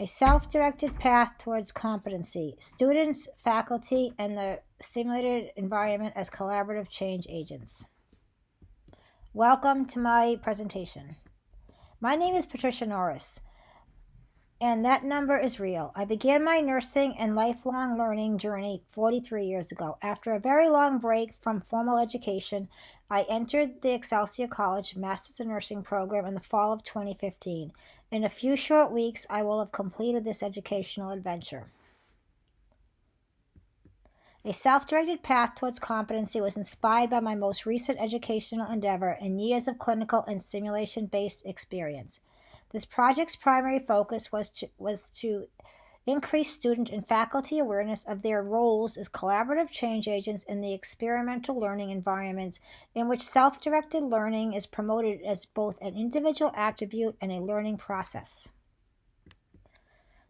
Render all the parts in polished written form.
A self-directed path towards competency. Students, faculty, and the simulated environment as collaborative change agents. Welcome to my presentation. My name is Patricia Norris, and that number is real. I began my nursing and lifelong learning journey 43 years ago. After a very long break from formal education, I entered the Excelsior College Master's in Nursing program in the fall of 2015. In a few short weeks, I will have completed this educational adventure. A self-directed path towards competency was inspired by my most recent educational endeavor and years of clinical and simulation-based experience. This project's primary focus was to increase student and faculty awareness of their roles as collaborative change agents in the experimental learning environments in which self-directed learning is promoted as both an individual attribute and a learning process.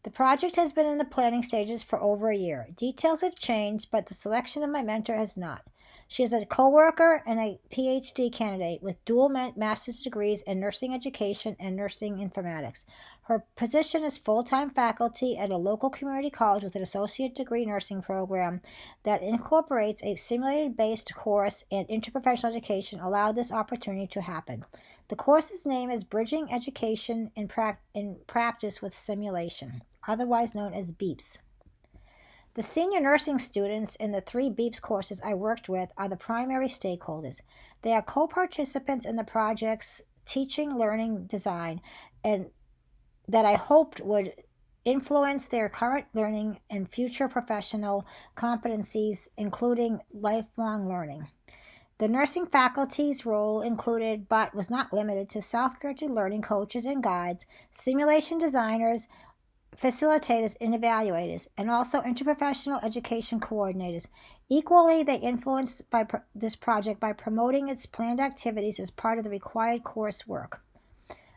The project has been in the planning stages for over a year. Details have changed, but the selection of my mentor has not. She is a co-worker and a PhD candidate with dual master's degrees in nursing education and nursing informatics. Her position is full-time faculty at a local community college with an associate degree nursing program that incorporates a simulated-based course, and interprofessional education allowed this opportunity to happen. The course's name is Bridging Education in Practice with Simulation, otherwise known as BEEPS. The senior nursing students in the 3 BEEPS courses I worked with are the primary stakeholders. They are co-participants in the project's teaching, learning, design, and that I hoped would influence their current learning and future professional competencies, including lifelong learning. The nursing faculty's role included, but was not limited to, self-directed learning coaches and guides, simulation designers, facilitators, and evaluators, and also interprofessional education coordinators. Equally, they influenced this project by promoting its planned activities as part of the required coursework.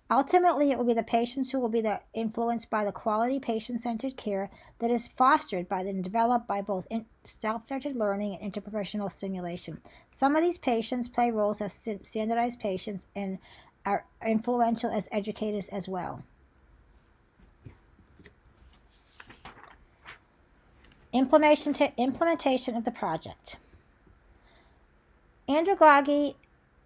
Ultimately, it will be the patients who will be influenced by the quality patient-centered care that is fostered by and developed by both self-directed learning and interprofessional simulation. Some of these patients play roles as standardized patients and are influential as educators as well. Implementation of the project. Andragogy,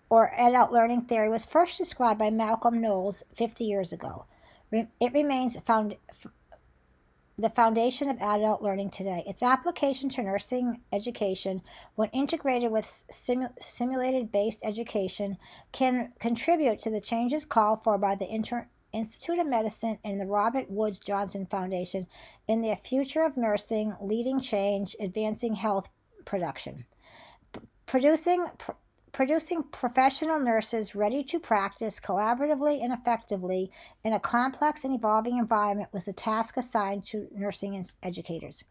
or adult learning theory, was first described by Malcolm Knowles 50 years ago. It remains the foundation of adult learning today. Its application to nursing education, when integrated with simulated-based education, can contribute to the changes called for by the Institute of Medicine and the Robert Woods Johnson Foundation in their Future of Nursing, Leading Change, Advancing Health Production. Producing professional nurses ready to practice collaboratively and effectively in a complex and evolving environment was the task assigned to nursing educators.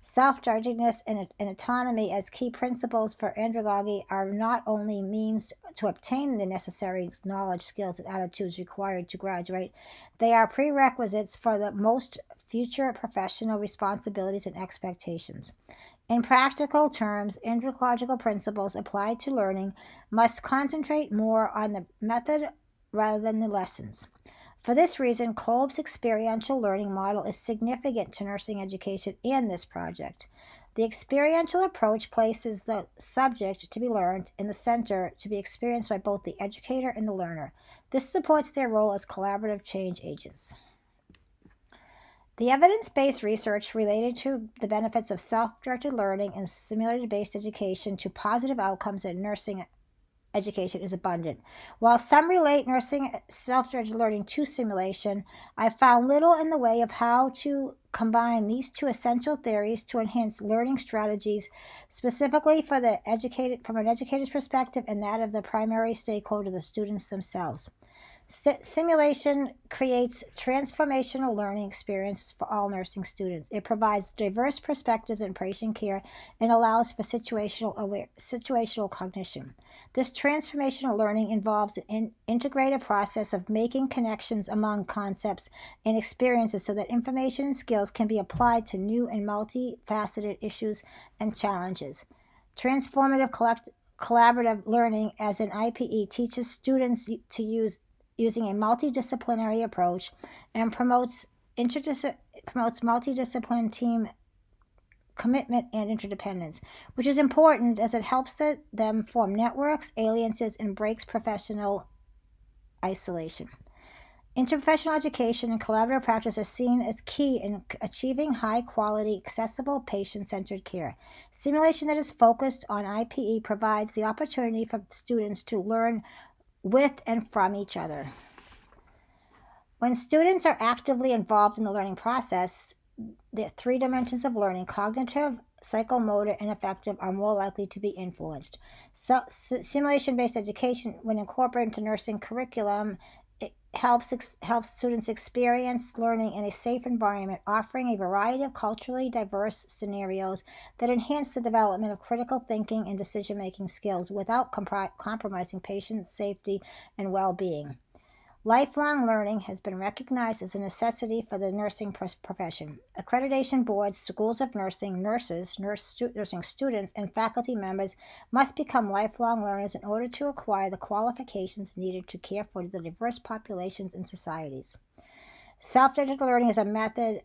Self-directedness and autonomy as key principles for andragogy are not only means to obtain the necessary knowledge, skills, and attitudes required to graduate, they are prerequisites for the most future professional responsibilities and expectations. In practical terms, andragogical principles applied to learning must concentrate more on the method rather than the lessons. For this reason, Kolb's experiential learning model is significant to nursing education and this project. The experiential approach places the subject to be learned in the center to be experienced by both the educator and the learner. This supports their role as collaborative change agents. The evidence-based research related to the benefits of self-directed learning and simulated-based education to positive outcomes in nursing education is abundant. While some relate nursing self-directed learning to simulation, I found little in the way of how to combine these 2 essential theories to enhance learning strategies, specifically from an educator's perspective and that of the primary stakeholder, the students themselves. Simulation creates transformational learning experiences for all nursing students. It provides diverse perspectives in patient care and allows for situational cognition. This transformational learning involves an integrated process of making connections among concepts and experiences so that information and skills can be applied to new and multifaceted issues and challenges. Transformative collaborative learning as an IPE teaches students to using a multidisciplinary approach and promotes promotes multidiscipline team commitment and interdependence, which is important as it helps them form networks, alliances, and breaks professional isolation. Interprofessional education and collaborative practice are seen as key in achieving high quality, accessible, patient centered care. Simulation that is focused on IPE provides the opportunity for students to learn with and from each other. When students are actively involved in the learning process, the three dimensions of learning, cognitive, psychomotor, and affective, are more likely to be influenced. So, simulation-based education, when incorporated into nursing curriculum, it helps students experience learning in a safe environment, offering a variety of culturally diverse scenarios that enhance the development of critical thinking and decision-making skills without compromising patient safety and well-being. Lifelong learning has been recognized as a necessity for the nursing profession. Accreditation boards, schools of nursing, nurses, nursing students, and faculty members must become lifelong learners in order to acquire the qualifications needed to care for the diverse populations and societies. Self-directed learning is a method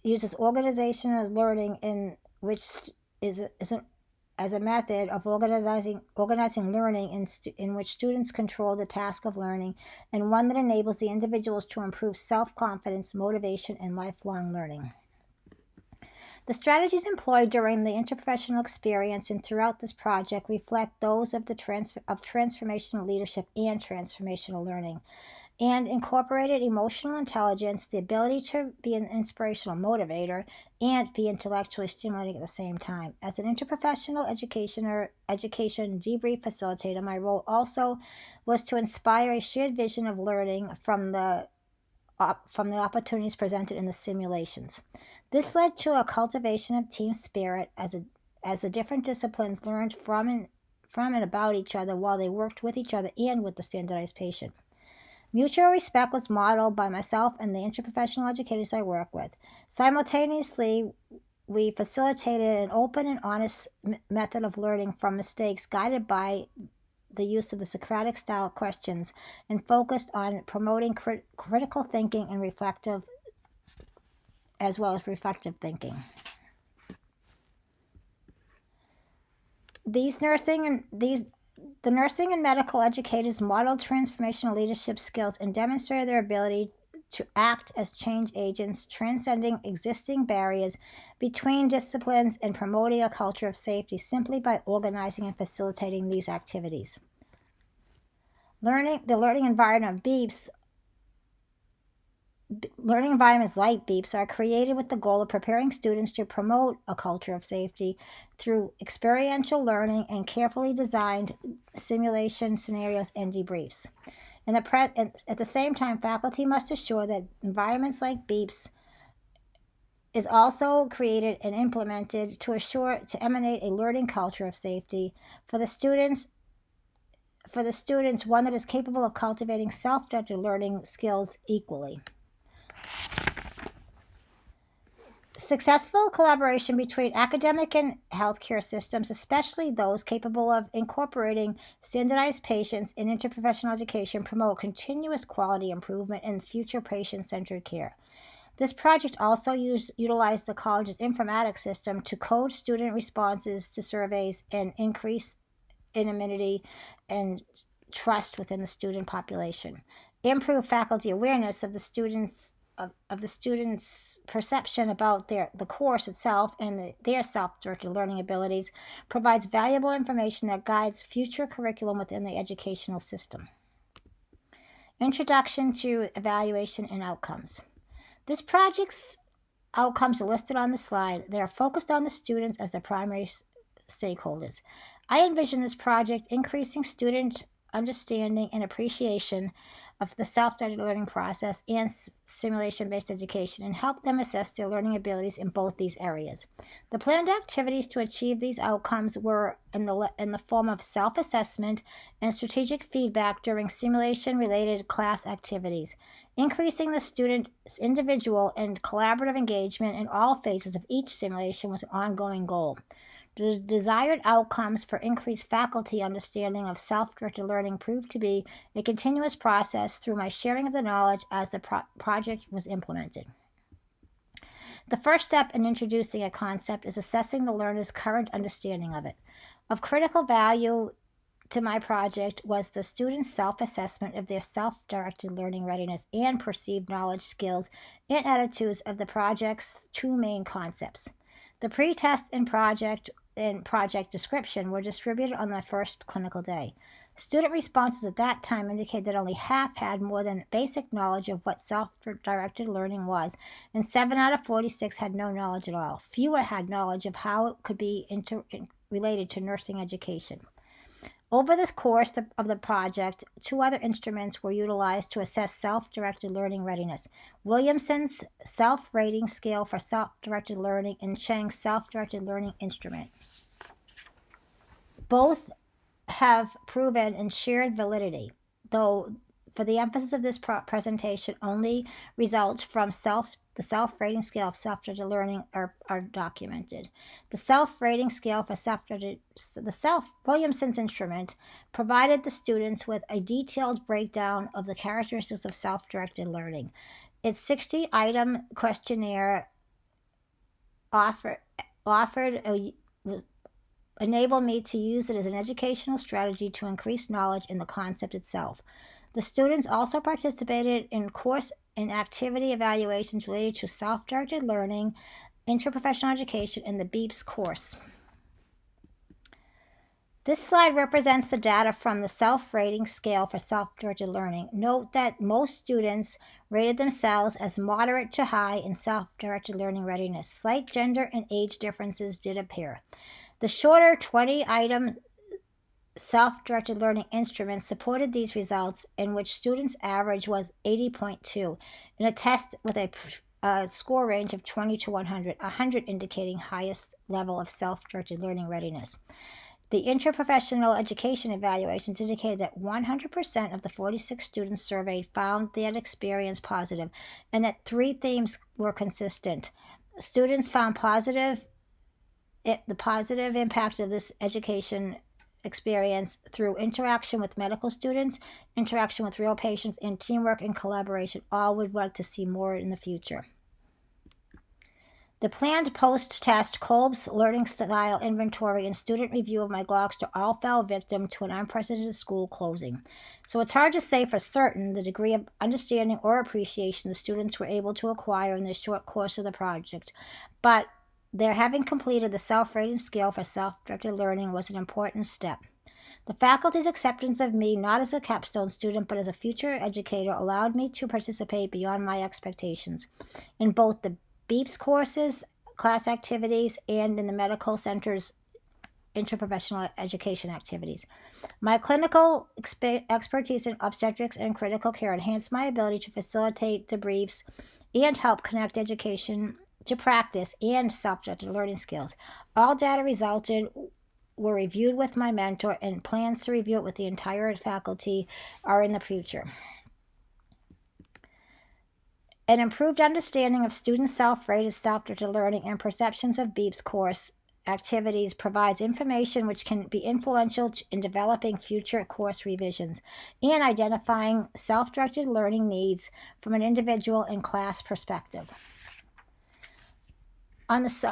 uses organizational learning in which as a method of organizing learning in which students control the task of learning, and one that enables the individuals to improve self-confidence, motivation, and lifelong learning. The strategies employed during the interprofessional experience and throughout this project reflect those of transformational leadership and transformational learning, and incorporated emotional intelligence, the ability to be an inspirational motivator, and be intellectually stimulating at the same time. As an interprofessional education debrief facilitator, my role also was to inspire a shared vision of learning from the opportunities presented in the simulations. This led to a cultivation of team spirit as the different disciplines learned from and about each other while they worked with each other and with the standardized patient. Mutual respect was modeled by myself and the interprofessional educators I work with. Simultaneously, we facilitated an open and honest method of learning from mistakes, guided by the use of the Socratic-style questions, and focused on promoting critical thinking and reflective thinking. The nursing and medical educators modeled transformational leadership skills and demonstrated their ability to act as change agents, transcending existing barriers between disciplines and promoting a culture of safety simply by organizing and facilitating these activities. The learning environments like BEEPs are created with the goal of preparing students to promote a culture of safety through experiential learning and carefully designed simulation scenarios and debriefs. At the same time, faculty must assure that environments like BEEPs is also created and implemented to emanate a learning culture of safety for the students, one that is capable of cultivating self-directed learning skills equally. Successful collaboration between academic and healthcare systems, especially those capable of incorporating standardized patients in interprofessional education, promote continuous quality improvement and future patient-centered care. This project also utilized the college's informatics system to code student responses to surveys and increase anonymity and trust within the student population, improve faculty awareness of the students' perception about the course itself and their self-directed learning abilities, provides valuable information that guides future curriculum within the educational system. Introduction to evaluation and outcomes. This project's outcomes are listed on the slide. They are focused on the students as the primary stakeholders. I envision this project increasing student understanding and appreciation of the self-directed learning process and simulation-based education, and help them assess their learning abilities in both these areas. The planned activities to achieve these outcomes were in the form of self-assessment and strategic feedback during simulation-related class activities. Increasing the student's individual and collaborative engagement in all phases of each simulation was an ongoing goal. The desired outcomes for increased faculty understanding of self-directed learning proved to be a continuous process through my sharing of the knowledge as the project was implemented. The first step in introducing a concept is assessing the learner's current understanding of it. Of critical value to my project was the students' self-assessment of their self-directed learning readiness and perceived knowledge, skills, and attitudes of the project's two main concepts. The pre-test and project description were distributed on my first clinical day. Student responses at that time indicated that only half had more than basic knowledge of what self-directed learning was, and 7 out of 46 had no knowledge at all. Fewer had knowledge of how it could be related to nursing education. Over the course of the project, 2 other instruments were utilized to assess self-directed learning readiness: Williamson's self-rating scale for self-directed learning and Chang's self-directed learning instrument. Both have proven and shared validity, though for the emphasis of this presentation, only results from the self-rating scale of self-directed learning are documented. The self-rating scale for Williamson's instrument provided the students with a detailed breakdown of the characteristics of self-directed learning. Its 60-item questionnaire enabled me to use it as an educational strategy to increase knowledge in the concept itself. The students also participated in course and activity evaluations related to self-directed learning, interprofessional education, and the BEEPS course. This slide represents the data from the self-rating scale for self-directed learning. Note that most students rated themselves as moderate to high in self-directed learning readiness. Slight gender and age differences did appear. The shorter 20-item self-directed learning instrument supported these results, in which students' average was 80.2 in a test with a score range of 20 to 100 indicating highest level of self-directed learning readiness. The interprofessional education evaluations indicated that 100% of the 46 students surveyed found that experience positive, and that 3 themes were consistent. Students found the positive impact of this education experience through interaction with medical students, interaction with real patients, and teamwork and collaboration. All would like to see more in the future. The planned post-test Kolb's learning style inventory and student review of my Glockster all fell victim to an unprecedented school closing. So it's hard to say for certain the degree of understanding or appreciation the students were able to acquire in this short course of the project, but their having completed the self-rating scale for self-directed learning was an important step. The faculty's acceptance of me, not as a capstone student, but as a future educator, allowed me to participate beyond my expectations in both the BEEPS courses, class activities, and in the medical center's interprofessional education activities. My clinical expertise in obstetrics and critical care enhanced my ability to facilitate debriefs and help connect education to practice and self-directed learning skills. All data were reviewed with my mentor, and plans to review it with the entire faculty are in the future. An improved understanding of student self-rated self-directed learning and perceptions of BEEPS course activities provides information which can be influential in developing future course revisions and identifying self-directed learning needs from an individual and class perspective. On this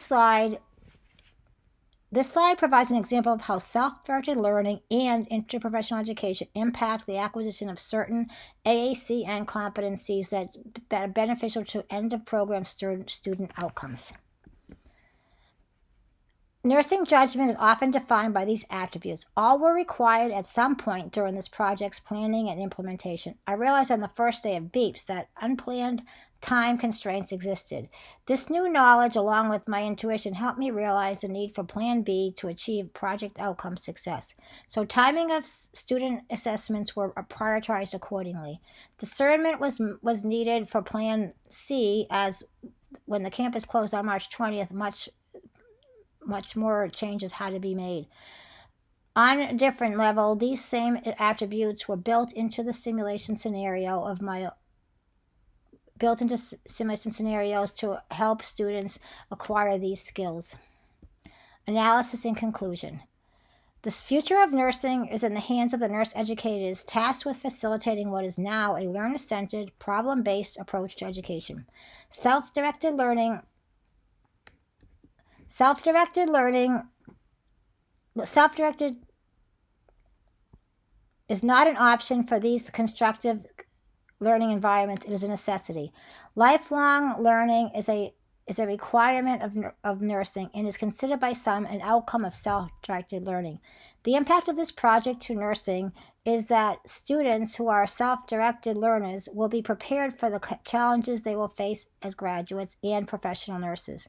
slide provides an example of how self-directed learning and interprofessional education impact the acquisition of certain AACN competencies that are beneficial to end-of-program student outcomes. Nursing judgment is often defined by these attributes. All were required at some point during this project's planning and implementation. I realized on the first day of BEEPS that unplanned time constraints existed. This new knowledge, along with my intuition, helped me realize the need for Plan B to achieve project outcome success. So timing of student assessments were prioritized accordingly. Discernment was needed for Plan C, as when the campus closed on March 20th, much more changes had to be made. On a different level, these same attributes were built into simulation scenarios to help students acquire these skills. Analysis and conclusion. The future of nursing is in the hands of the nurse educators tasked with facilitating what is now a learner-centered, problem-based approach to education. Self-directed learning is not an option for these constructive learning environments. It is a necessity. Lifelong learning is a requirement of nursing and is considered by some an outcome of self-directed learning. The impact of this project to nursing is that students who are self-directed learners will be prepared for the challenges they will face as graduates and professional nurses.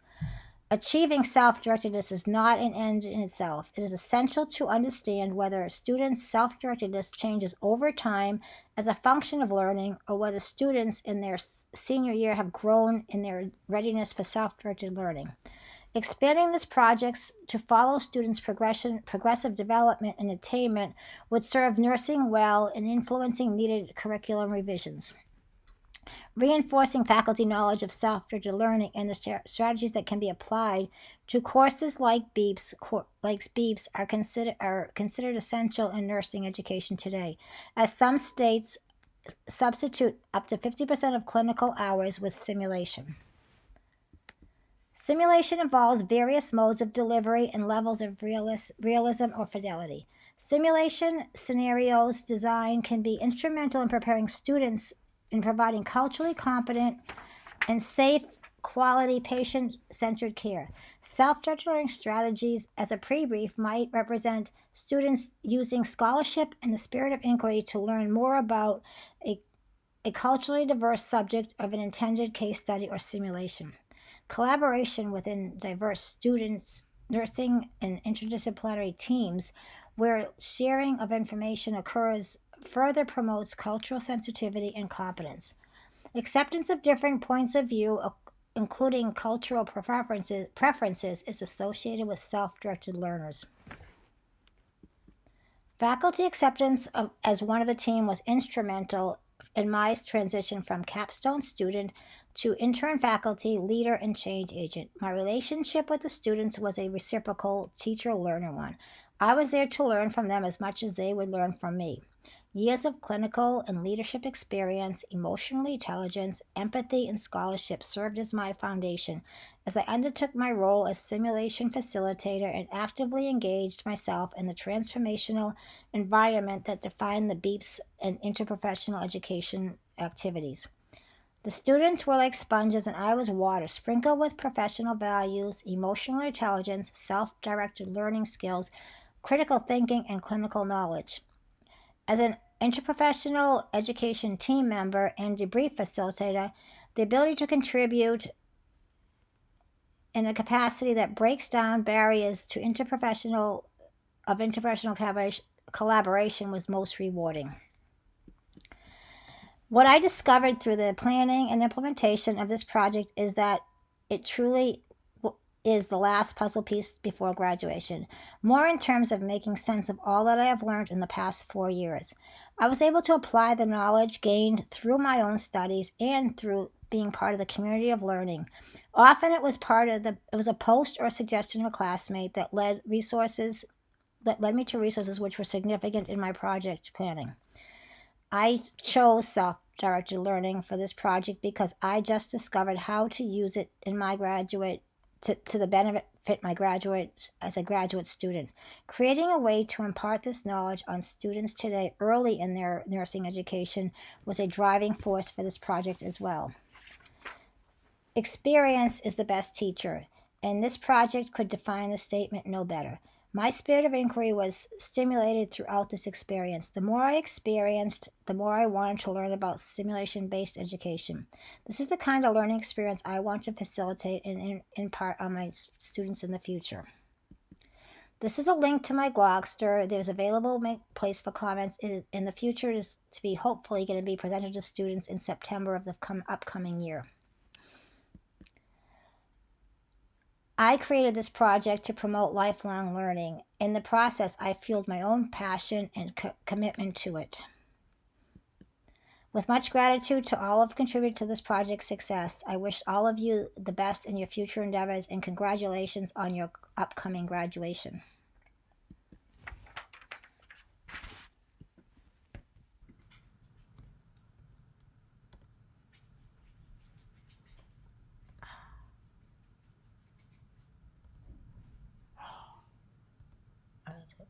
Achieving self-directedness is not an end in itself. It is essential to understand whether a student's self-directedness changes over time as a function of learning, or whether students in their senior year have grown in their readiness for self-directed learning. Expanding this project to follow students' progressive development and attainment would serve nursing well in influencing needed curriculum revisions. Reinforcing faculty knowledge of self-directed learning and the strategies that can be applied to courses like BEEPS are considered essential in nursing education today, as some states substitute up to 50% of clinical hours with simulation. Simulation involves various modes of delivery and levels of realism or fidelity. Simulation scenarios design can be instrumental in preparing students in providing culturally competent and safe, quality, patient-centered care. Self-directed learning strategies as a pre-brief might represent students using scholarship and the spirit of inquiry to learn more about a culturally diverse subject of an intended case study or simulation. Collaboration within diverse students, nursing, and interdisciplinary teams where sharing of information occurs further promotes cultural sensitivity and competence. Acceptance of different points of view, including cultural preferences, is associated with self-directed learners. Faculty acceptance as one of the team was instrumental in my transition from capstone student to intern faculty, leader, and change agent. My relationship with the students was a reciprocal teacher-learner one. I was there to learn from them as much as they would learn from me. Years of clinical and leadership experience, emotional intelligence, empathy, and scholarship served as my foundation as I undertook my role as simulation facilitator and actively engaged myself in the transformational environment that defined the BEEPS and interprofessional education activities. The students were like sponges and I was water, sprinkled with professional values, emotional intelligence, self-directed learning skills, critical thinking, and clinical knowledge. As an interprofessional education team member and debrief facilitator, the ability to contribute in a capacity that breaks down barriers to interprofessional collaboration was most rewarding. What I discovered through the planning and implementation of this project is that it truly is the last puzzle piece before graduation, more in terms of making sense of all that I have learned in the past 4 years. I was able to apply the knowledge gained through my own studies and through being part of the community of learning. Often it was a post or suggestion of a classmate that led me to resources which were significant in my project planning. I chose self-directed learning for this project because I just discovered how to use it in my graduate to the benefit my graduates as a graduate student. Creating a way to impart this knowledge on students today early in their nursing education was a driving force for this project as well. Experience is the best teacher, and this project could define the statement no better. My spirit of inquiry was stimulated throughout this experience. The more I experienced, the more I wanted to learn about simulation-based education. This is the kind of learning experience I want to facilitate and impart on my students in the future. This is a link to my Blogster. There's available place for comments. In the future, it is to be hopefully going to be presented to students in September of the upcoming year. I created this project to promote lifelong learning. In the process, I fueled my own passion and commitment to it. With much gratitude to all who have contributed to this project's success, I wish all of you the best in your future endeavors and congratulations on your upcoming graduation. Oh, that's it.